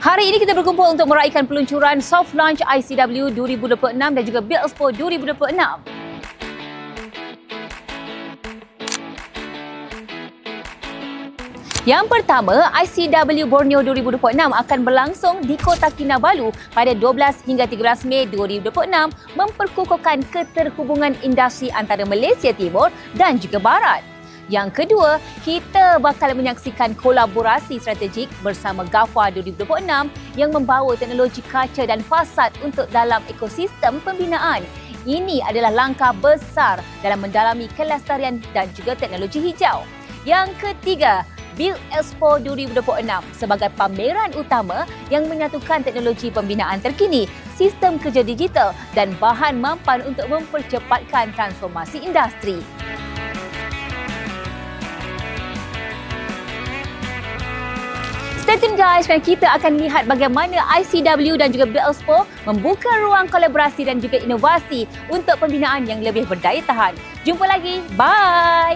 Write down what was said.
Hari ini kita berkumpul untuk meraihkan peluncuran Soft Launch ICW 2026 dan juga Build Expo 2026. Yang pertama, ICW Borneo 2026 akan berlangsung di Kota Kinabalu pada 12 hingga 13 Mei 2026 memperkukuhkan keterhubungan industri antara Malaysia Timur dan juga Barat. Yang kedua, kita bakal menyaksikan kolaborasi strategik bersama GAFA 2026 yang membawa teknologi kaca dan fasad untuk dalam ekosistem pembinaan. Ini adalah langkah besar dalam mendalami kelestarian dan juga teknologi hijau. Yang ketiga, Build Expo 2026 sebagai pameran utama yang menyatukan teknologi pembinaan terkini, sistem kerja digital dan bahan mampan untuk mempercepatkan transformasi industri. Stay tune guys, kerana kita akan lihat bagaimana ICW dan juga Build Expo membuka ruang kolaborasi dan juga inovasi untuk pembinaan yang lebih berdaya tahan. Jumpa lagi, bye!